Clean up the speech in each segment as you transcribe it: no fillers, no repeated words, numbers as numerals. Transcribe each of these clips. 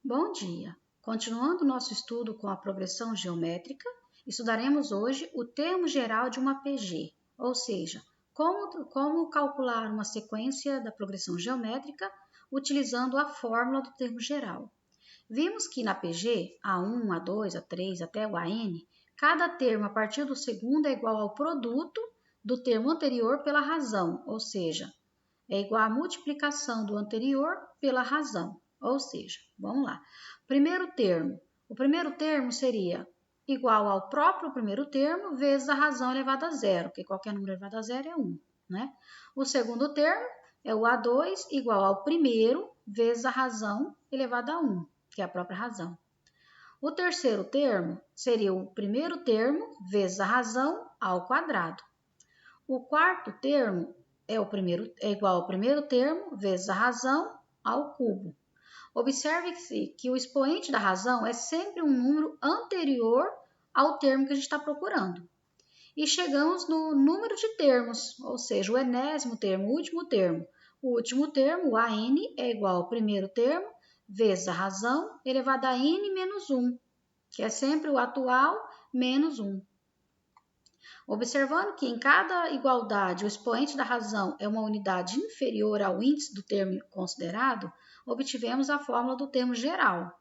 Bom dia! Continuando nosso estudo com a progressão geométrica, estudaremos hoje o termo geral de uma PG, ou seja, como calcular uma sequência da progressão geométrica utilizando a fórmula do termo geral. Vimos que na PG, A1, A2, A3 até o AN, cada termo a partir do segundo é igual ao produto do termo anterior pela razão, ou seja, é igual à multiplicação do anterior pela razão. Ou seja, vamos lá. O primeiro termo seria igual ao próprio primeiro termo vezes a razão elevada a zero, porque qualquer número elevado a zero é 1, né? O segundo termo é o A2 igual ao primeiro vezes a razão elevada a 1, que é a própria razão. O terceiro termo seria o primeiro termo vezes a razão ao quadrado. O quarto termo é igual ao primeiro termo vezes a razão ao cubo. Observe-se que o expoente da razão é sempre um número anterior ao termo que a gente está procurando. E chegamos no número de termos, ou seja, o enésimo termo, o último termo. O último termo, o AN, é igual ao primeiro termo vezes a razão elevada a n menos 1, que é sempre o atual menos 1. Observando que em cada igualdade o expoente da razão é uma unidade inferior ao índice do termo considerado, obtivemos a fórmula do termo geral,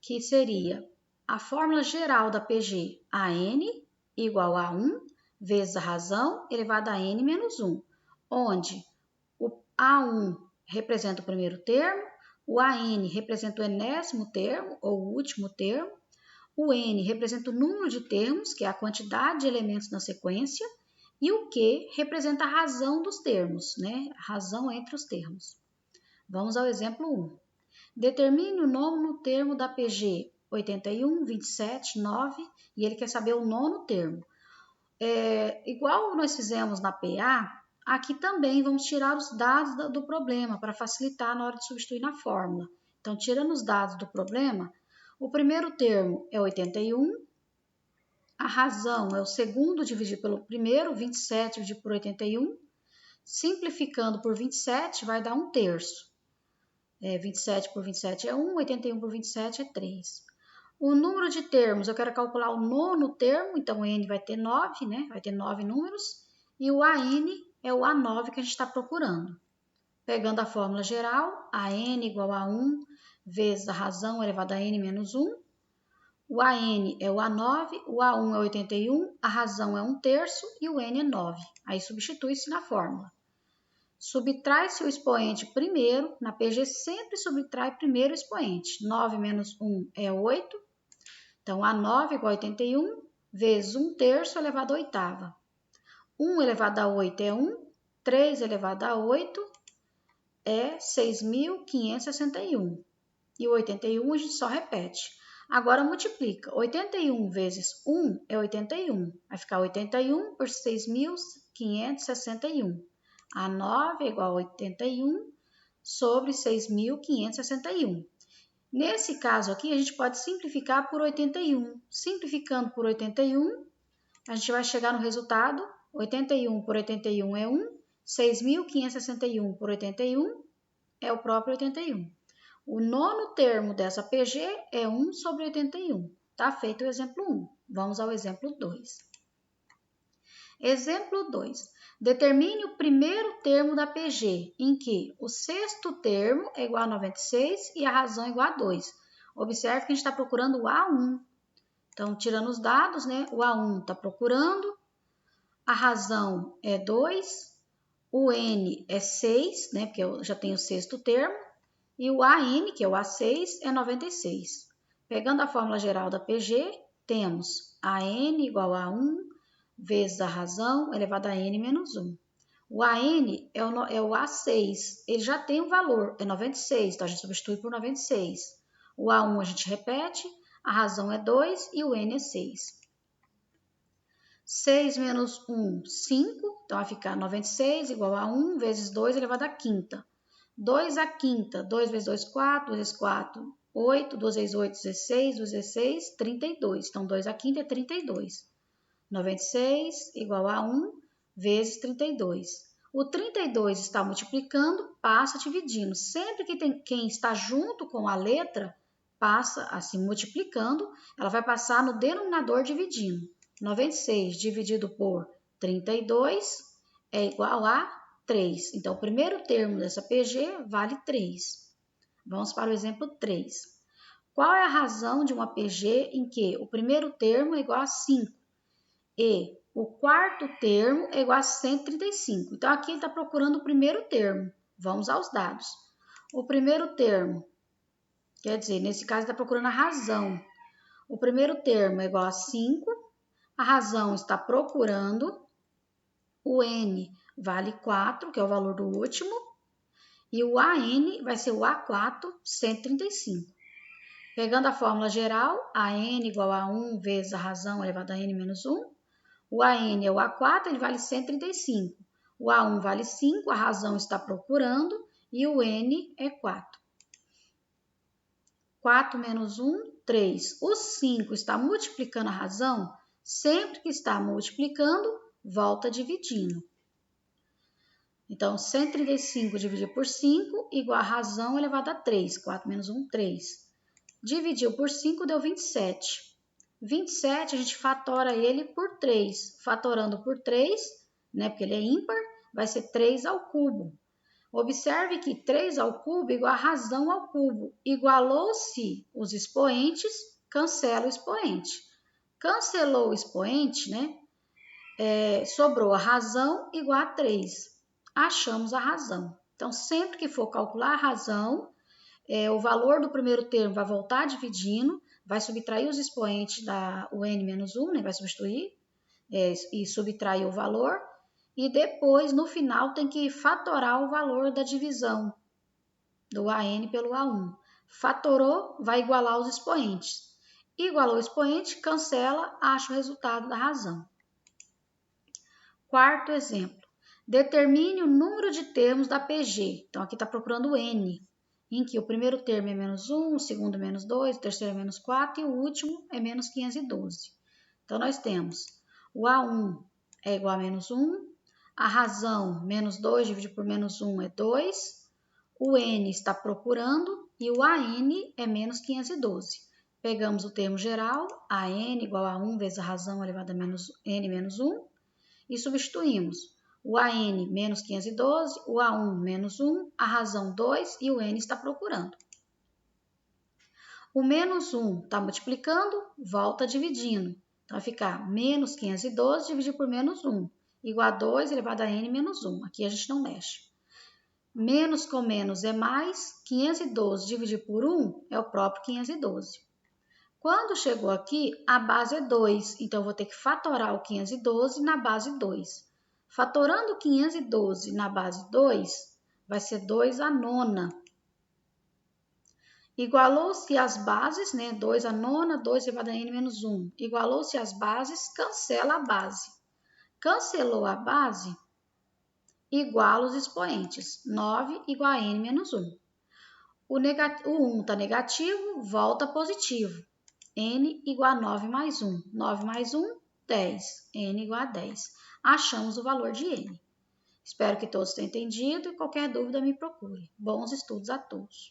que seria a fórmula geral da PG AN igual a 1 vezes a razão elevada a n menos 1, onde o A1 representa o primeiro termo, o AN representa o enésimo termo ou o último termo, o N representa o número de termos, que é a quantidade de elementos na sequência, e o Q representa a razão dos termos, né? A razão entre os termos. Vamos ao exemplo 1. Determine o nono termo da PG 81, 27, 9, e ele quer saber o nono termo. Igual nós fizemos na PA, aqui também vamos tirar os dados do problema para facilitar na hora de substituir na fórmula. Então, tirando os dados do problema, o primeiro termo é 81, a razão é o segundo dividido pelo primeiro, 27 dividido por 81, simplificando por 27 vai dar 1/3. 27 por 27 é 1, 81 por 27 é 3. O número de termos, eu quero calcular o nono termo, então o N vai ter 9, né? Vai ter 9 números, e o AN é o A9 que a gente está procurando. Pegando a fórmula geral, AN igual a 1 vezes a razão elevada a n menos 1. O AN é o A9, o A1 é 81, a razão é 1/3 e o N é 9. Aí substitui-se na fórmula. Subtrai-se o expoente primeiro, na PG sempre subtrai primeiro o expoente. 9 menos 1 é 8, então A9 igual a 81 vezes 1/3 elevado à oitava. 1 elevado a 8 é 1, 3 elevado a 8 é 6.561. E o 81 a gente só repete. Agora multiplica. 81 vezes 1 é 81. Vai ficar 81 por 6.561. A9 é igual a 81 sobre 6.561. Nesse caso aqui, a gente pode simplificar por 81. Simplificando por 81, a gente vai chegar no resultado. 81 por 81 é 1. 6.561 por 81 é o próprio 81. O nono termo dessa PG é 1 sobre 81. Tá feito o exemplo 1. Vamos ao exemplo 2. Exemplo 2. Determine o primeiro termo da PG, em que o sexto termo é igual a 96 e a razão é igual a 2. Observe que a gente está procurando o A1. Então, tirando os dados, né? O A1 está procurando, a razão é 2, o N é 6, né? Porque eu já tenho o sexto termo. E o AN, que é o A6, é 96. Pegando a fórmula geral da PG, temos AN igual a 1 vezes a razão elevada a n menos 1. O AN é o A6, ele já tem um valor, é 96, então a gente substitui por 96. O A1 a gente repete, a razão é 2 e o N é 6. 6 menos 1, 5, então vai ficar 96 igual a 1 vezes 2 elevado à quinta. 2 à quinta, 2 vezes 2, 4, 2 vezes 4, 8, 2 vezes 8, 16, 2 vezes 6, 32. Então, 2 à quinta é 32. 96 igual a 1 vezes 32. O 32 está multiplicando, passa dividindo. Sempre que tem quem está junto com a letra, passa assim multiplicando, ela vai passar no denominador dividindo. 96 dividido por 32 é igual a 3. Então, o primeiro termo dessa PG vale 3. Vamos para o exemplo 3. Qual é a razão de uma PG em que o primeiro termo é igual a 5 e o quarto termo é igual a 135? Então, aqui ele está procurando o primeiro termo. Vamos aos dados. O primeiro termo, quer dizer, nesse caso está procurando a razão. O primeiro termo é igual a 5, a razão está procurando, o N vale 4, que é o valor do último, e o AN vai ser o A4, 135. Pegando a fórmula geral, AN igual a 1 vezes a razão elevado a N menos 1. O AN é o A4, ele vale 135. O A1 vale 5, a razão está procurando, e o N é 4. 4 menos 1, 3. O 5 está multiplicando a razão, sempre que está multiplicando, volta dividindo. Então, 135 dividido por 5 igual a razão elevada a 3. 4 menos 1, 3. Dividiu por 5 deu 27. 27 a gente fatora ele por 3. Fatorando por 3, né, porque ele é ímpar, vai ser 3 ao cubo. Observe que 3 ao cubo igual a razão ao cubo. Igualou-se os expoentes, cancela o expoente. Cancelou o expoente, né? Sobrou a razão igual a 3. Achamos a razão. Então, sempre que for calcular a razão, o valor do primeiro termo vai voltar dividindo, vai subtrair os expoentes o n menos 1, né? Vai substituir e subtrair o valor. E depois, no final, tem que fatorar o valor da divisão do AN pelo A1. Fatorou, vai igualar os expoentes. Igualou o expoente, cancela, acha o resultado da razão. Quarto exemplo. Determine o número de termos da PG. Então, aqui está procurando o N, em que o primeiro termo é menos 1, o segundo é menos 2, o terceiro é menos 4 e o último é menos 512. Então, nós temos o A1 é igual a menos 1, a razão, menos 2 dividido por menos 1 é 2, o N está procurando e o AN é menos 512. Pegamos o termo geral, AN igual a 1 vezes a razão elevada a N menos 1, e substituímos o AN menos 512, o A1 menos 1, a razão 2 e o N está procurando. O menos 1 está multiplicando, volta dividindo. Então, vai ficar menos 512 dividido por menos 1, igual a 2 elevado a N menos 1. Aqui a gente não mexe. Menos com menos é mais, 512 dividido por 1 é o próprio 512. Quando chegou aqui, a base é 2, então eu vou ter que fatorar o 512 na base 2. Fatorando 512 na base 2, vai ser 2 à nona. Igualou-se as bases, né? 2 à nona, 2 elevado a N menos 1. Igualou-se as bases, cancela a base. Cancelou a base, iguala os expoentes. 9 igual a N menos 1. O 1 está negativo, volta positivo. N igual a 9 mais 1. 9 mais 1, 10. N igual a 10. Achamos o valor de N. Espero que todos tenham entendido e qualquer dúvida me procure. Bons estudos a todos.